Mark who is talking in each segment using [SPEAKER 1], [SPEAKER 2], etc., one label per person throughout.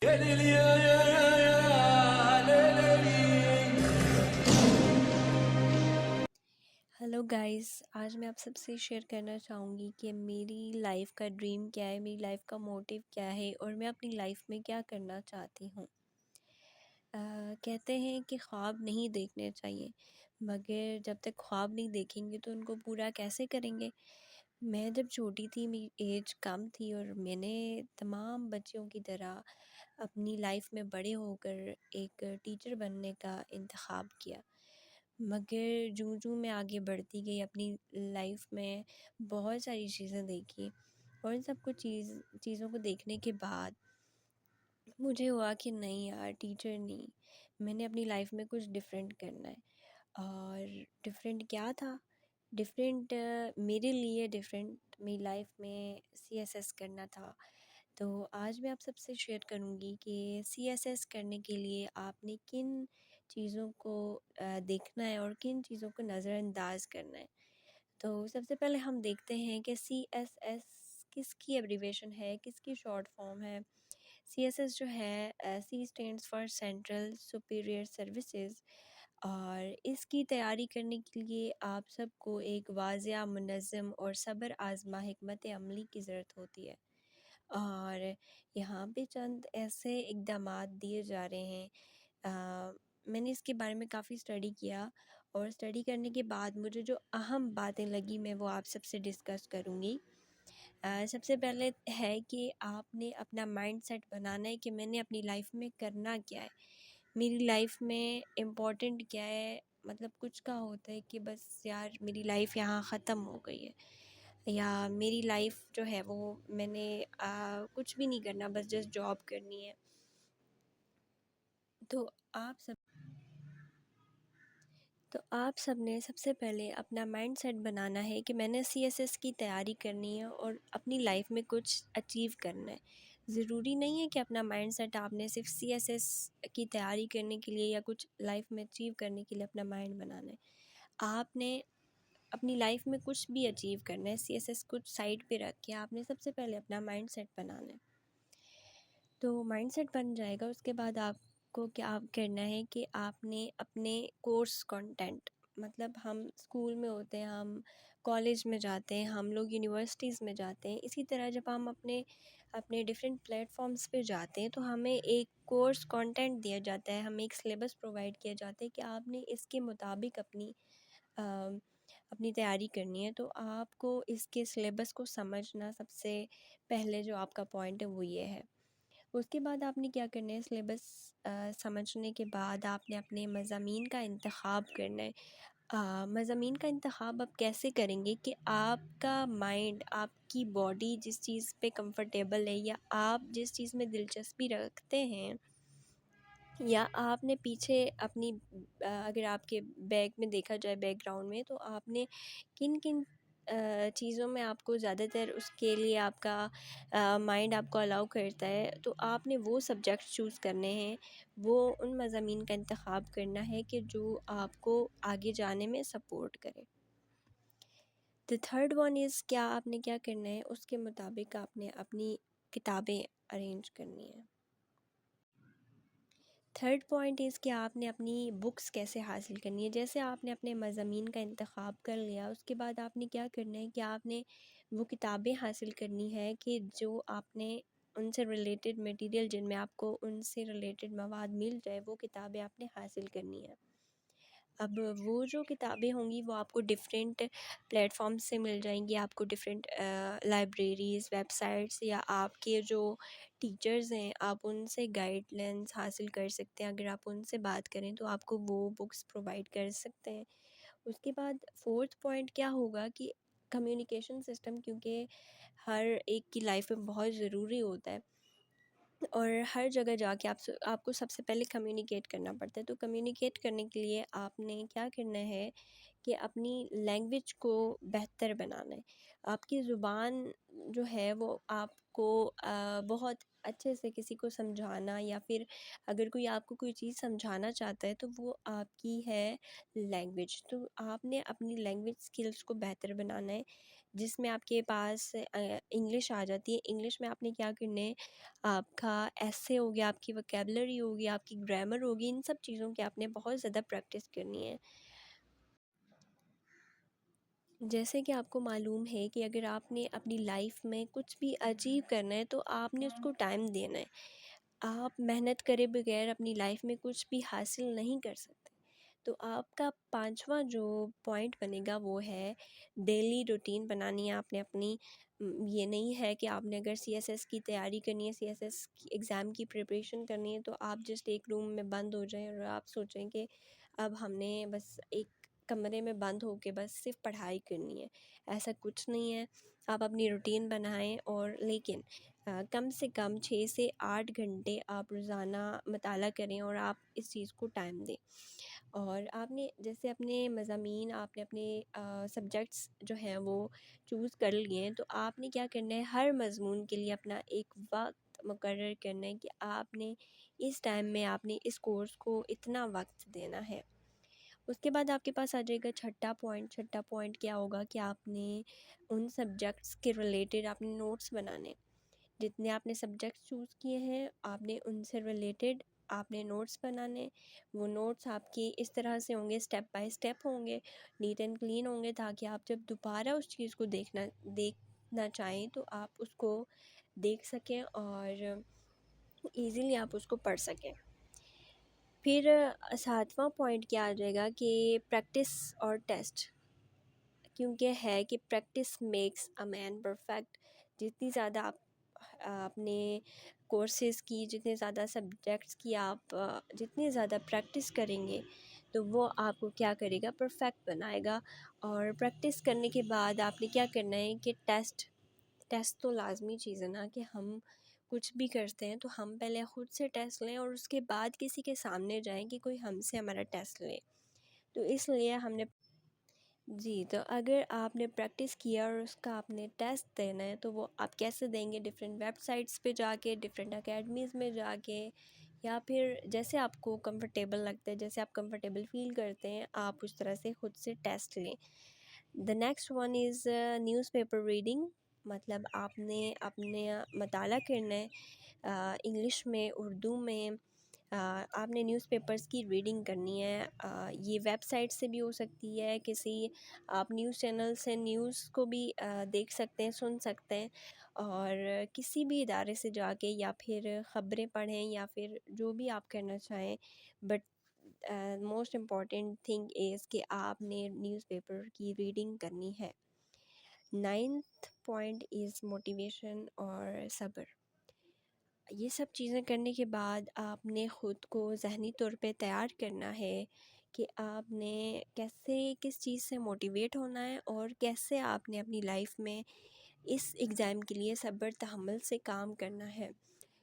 [SPEAKER 1] Hello guys, آج میں آپ سب سے شیئر کرنا چاہوں گی کہ میری لائف کا ڈریم کیا ہے، میری لائف کا موٹیو کیا ہے اور میں اپنی لائف میں کیا کرنا چاہتی ہوں۔ کہتے ہیں کہ خواب نہیں دیکھنے چاہیے، مگر جب تک خواب نہیں دیکھیں گے تو ان کو پورا کیسے کریں گے۔ میں جب چھوٹی تھی، میری ایج کم تھی اور میں نے تمام بچیوں کی طرح اپنی لائف میں بڑے ہو کر ایک ٹیچر بننے کا انتخاب کیا، مگر جوں میں آگے بڑھتی گئی اپنی لائف میں بہت ساری چیزیں دیکھی، اور ان سب کچھ چیزوں کو دیکھنے کے بعد مجھے ہوا کہ نہیں یار، ٹیچر نہیں، میں نے اپنی لائف میں کچھ ڈفرینٹ کرنا ہے۔ اور ڈفرینٹ کیا تھا؟ ڈفرینٹ میرے لیے ڈفرینٹ میری لائف میں CSS کرنا تھا۔ تو آج میں آپ سب سے شیئر کروں گی کہ CSS کرنے کے لیے آپ نے کن چیزوں کو دیکھنا ہے اور کن چیزوں کو نظر انداز کرنا ہے۔ تو سب سے پہلے ہم دیکھتے ہیں کہ CSS کس کی ایبریویشن ہے، کس کی شارٹ فارم ہے۔ CSS جو ہے، C stands for central superior services, اور اس کی تیاری کرنے کے لیے آپ سب کو ایک واضح، منظم اور صبر آزما حکمت عملی کی ضرورت ہوتی ہے۔ اور یہاں پہ چند ایسے اقدامات دیے جا رہے ہیں۔ میں نے اس کے بارے میں کافی اسٹڈی کیا، اور اسٹڈی کرنے کے بعد مجھے جو اہم باتیں لگی میں وہ آپ سب سے ڈسکس کروں گی۔ سب سے پہلے ہے کہ آپ نے اپنا مائنڈ سیٹ بنانا ہے کہ میں نے اپنی لائف میں کرنا کیا ہے، میری لائف میں امپورٹنٹ کیا ہے۔ مطلب کچھ کا ہوتا ہے کہ بس یار میری لائف یہاں ختم ہو گئی ہے، یا میری لائف جو ہے وہ میں نے کچھ بھی نہیں کرنا، بس جسٹ جاب کرنی ہے۔ تو آپ سب نے سب سے پہلے اپنا مائنڈ سیٹ بنانا ہے کہ میں نے CSS کی تیاری کرنی ہے اور اپنی لائف میں کچھ اچیو کرنا ہے۔ ضروری نہیں ہے کہ اپنا مائنڈ سیٹ آپ نے صرف CSS کی تیاری کرنے کے لیے یا کچھ لائف میں اچیو کرنے کے لیے اپنا مائنڈ بنانا ہے۔ آپ نے اپنی لائف میں کچھ بھی اچیو کرنا ہے، CSS کچھ سائڈ پہ رکھ کے آپ نے سب سے پہلے اپنا مائنڈ سیٹ بنانا ہے۔ تو مائنڈ سیٹ بن جائے گا، اس کے بعد آپ کو کیا کرنا ہے کہ آپ نے اپنے کورس کنٹینٹ، مطلب ہم اسکول میں ہوتے ہیں، ہم کالج میں جاتے ہیں، ہم لوگ یونیورسٹیز میں جاتے ہیں، اسی طرح جب ہم اپنے ڈفرینٹ پلیٹ فارمز پہ جاتے ہیں تو ہمیں ایک کورس کنٹینٹ دیا جاتا ہے، ہمیں ایک سلیبس پرووائڈ کیا جاتا ہے کہ آپ نے اس کے مطابق اپنی تیاری کرنی ہے۔ تو آپ کو اس کے سلیبس کو سمجھنا سب سے پہلے جو آپ کا پوائنٹ ہے وہ یہ ہے۔ اس کے بعد آپ نے کیا کرنا ہے، سلیبس سمجھنے کے بعد آپ نے اپنے مضامین کا انتخاب کرنا ہے۔ مضامین کا انتخاب آپ کیسے کریں گے کہ آپ کا مائنڈ، آپ کی باڈی جس چیز پہ کمفرٹیبل ہے، یا آپ جس چیز میں دلچسپی رکھتے ہیں، یا آپ نے پیچھے اپنی اگر آپ کے بیگ میں دیکھا جائے، بیک گراؤنڈ میں، تو آپ نے کن کن چیزوں میں آپ کو زیادہ تر اس کے لیے آپ کا مائنڈ آپ کو الاؤ کرتا ہے، تو آپ نے وہ سبجیکٹ چوز کرنے ہیں، وہ ان مضامین کا انتخاب کرنا ہے کہ جو آپ کو آگے جانے میں سپورٹ کرے۔ دی تھرڈ ون از، کیا آپ نے کیا کرنا ہے، اس کے مطابق آپ نے اپنی کتابیں ارینج کرنی ہیں۔ تھرڈ پوائنٹ از کہ آپ نے اپنی بکس کیسے حاصل کرنی ہے۔ جیسے آپ نے اپنے مضامین کا انتخاب کر لیا، اس کے بعد آپ نے کیا کرنا ہے کہ آپ نے وہ کتابیں حاصل کرنی ہے کہ جو آپ نے ان سے ریلیٹڈ مٹیریل، جن میں آپ کو ان سے ریلیٹڈ مواد مل جائے، وہ کتابیں آپ نے حاصل کرنی ہیں۔ اب وہ جو کتابیں ہوں گی وہ آپ کو ڈفرینٹ پلیٹ فارم سے مل جائیں گی، آپ کو ڈفرینٹ لائبریریز، ویب سائٹس، یا آپ کے جو ٹیچرز ہیں آپ ان سے گائیڈ لائنس حاصل کر سکتے ہیں۔ اگر آپ ان سے بات کریں تو آپ کو وہ بکس پرووائڈ کر سکتے ہیں۔ اس کے بعد فورتھ پوائنٹ کیا ہوگا کہ کمیونیکیشن سسٹم، کیونکہ ہر ایک کی لائف میں بہت ضروری ہوتا ہے، اور ہر جگہ جا کے آپ کو سب سے پہلے کمیونیکیٹ کرنا پڑتا ہے۔ تو کمیونیکیٹ کرنے کے لیے آپ نے کیا کرنا ہے کہ اپنی لینگویج کو بہتر بنانا ہے۔ آپ کی زبان جو ہے وہ آپ کو بہت اچھے سے کسی کو سمجھانا، یا پھر اگر کوئی آپ کو کوئی چیز سمجھانا چاہتا ہے تو وہ آپ کی ہے لینگویج۔ تو آپ نے اپنی لینگویج سکلز کو بہتر بنانا ہے۔ جس میں آپ کے پاس انگلش آ جاتی ہے. انگلش میں آپ نے کیا کرنا ہے، آپ کا ایسے ہو گیا، آپ کی وکیبلری ہوگی، آپ کی گرامر ہوگی، ان سب چیزوں کی آپ نے بہت زیادہ پریکٹس کرنی ہے. جیسے کہ آپ کو معلوم ہے کہ اگر آپ نے اپنی لائف میں کچھ بھی اچیو کرنا ہے تو آپ نے اس کو ٹائم دینا ہے. آپ محنت کرے بغیر اپنی لائف میں کچھ بھی حاصل نہیں کر سکتے. تو آپ کا پانچواں جو پوائنٹ بنے گا وہ ہے ڈیلی روٹین بنانی ہے آپ نے اپنی. یہ نہیں ہے کہ آپ نے اگر سی ایس ایس کی تیاری کرنی ہے، سی ایس ایس کی ایگزام کی پریپریشن کرنی ہے، تو آپ جسٹ ایک روم میں بند ہو جائیں اور آپ سوچیں کہ اب ہم نے بس ایک کمرے میں بند ہو کے بس صرف پڑھائی کرنی ہے. ایسا کچھ نہیں ہے. آپ اپنی روٹین بنائیں، اور لیکن کم سے کم 6 سے 8 گھنٹے آپ روزانہ مطالعہ کریں اور آپ اس چیز کو ٹائم دیں. اور آپ نے جیسے اپنے مضامین، آپ نے اپنے سبجیکٹس جو ہیں وہ چوز کر لیے ہیں، تو آپ نے کیا کرنا ہے، ہر مضمون کے لیے اپنا ایک وقت مقرر کرنا ہے کہ آپ نے اس ٹائم میں آپ نے اس کورس کو اتنا وقت دینا ہے. اس کے بعد آپ کے پاس آ جائے گا چھٹا پوائنٹ. چھٹا پوائنٹ کیا ہوگا کہ آپ نے ان سبجیکٹس کے ریلیٹڈ آپ نے نوٹس بنانے. جتنے آپ نے سبجیکٹس چوز کیے ہیں آپ نے ان سے ریلیٹڈ آپ نے نوٹس بنانے. وہ نوٹس آپ کی اس طرح سے ہوں گے، اسٹیپ بائی اسٹیپ ہوں گے، نیٹ اینڈ کلین ہوں گے، تاکہ آپ جب دوبارہ اس چیز کو دیکھنا چاہیں تو آپ اس کو دیکھ سکیں اور ایزیلی آپ اس کو پڑھ سکیں. پھر ساتواں پوائنٹ کیا آ جائے گا کہ پریکٹس اور ٹیسٹ. کیونکہ ہے کہ practice makes a man perfect. جتنی زیادہ آپ اپنے کورسز کی، جتنے زیادہ سبجیکٹس کی آپ جتنی زیادہ پریکٹس کریں گے تو وہ آپ کو کیا کرے گا، پرفیکٹ بنائے گا. اور پریکٹس کرنے کے بعد آپ نے کیا کرنا ہے کہ ٹیسٹ تو لازمی چیز ہے نا، کہ ہم کچھ بھی کرتے ہیں تو ہم پہلے خود سے ٹیسٹ لیں اور اس کے بعد کسی کے سامنے جائیں کہ کوئی ہم سے ہمارا ٹیسٹ لے. تو اس لیے ہم نے جی، تو اگر آپ نے پریکٹس کیا اور اس کا آپ نے ٹیسٹ دینا ہے تو وہ آپ کیسے دیں گے، ڈفرینٹ ویب سائٹس پہ جا کے، ڈفرینٹ اکیڈمیز میں جا کے، یا پھر جیسے آپ کو کمفرٹیبل لگتا ہے، جیسے آپ کمفرٹیبل فیل کرتے ہیں، آپ اس طرح سے خود سے ٹیسٹ لیں. The next one is news paper reading. مطلب آپ نے اپنے مطالعہ کرنا ہے انگلش میں، اردو میں. آپ نے نیوز پیپرز کی ریڈنگ کرنی ہے. یہ ویب سائٹ سے بھی ہو سکتی ہے، کسی آپ نیوز چینل سے نیوز کو بھی دیکھ سکتے ہیں، سن سکتے ہیں، اور کسی بھی ادارے سے جا کے یا پھر خبریں پڑھیں یا پھر جو بھی آپ کرنا چاہیں. But most important thing is کہ آپ نے نیوز پیپر کی ریڈنگ کرنی ہے. 9th پوائنٹ از موٹیویشن اور صبر. یہ سب چیزیں کرنے کے بعد آپ نے خود کو ذہنی طور پہ تیار کرنا ہے کہ آپ نے کیسے کس چیز سے موٹیویٹ ہونا ہے اور کیسے آپ نے اپنی لائف میں اس ایگزام کے لیے صبر تحمل سے کام کرنا ہے.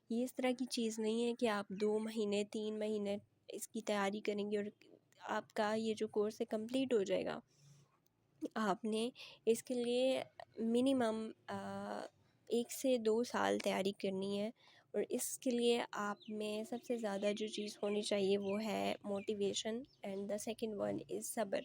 [SPEAKER 1] یہ اس طرح کی چیز نہیں ہے کہ آپ 2 مہینے 3 مہینے اس کی تیاری کریں گے اور آپ کا یہ جو کورس ہے کمپلیٹ ہو جائے گا. آپ نے اس کے لیے منیمم 1 سے 2 سال تیاری کرنی ہے. اور اس کے لیے آپ میں سب سے زیادہ جو چیز ہونی چاہیے وہ ہے motivation, and the second one is صبر.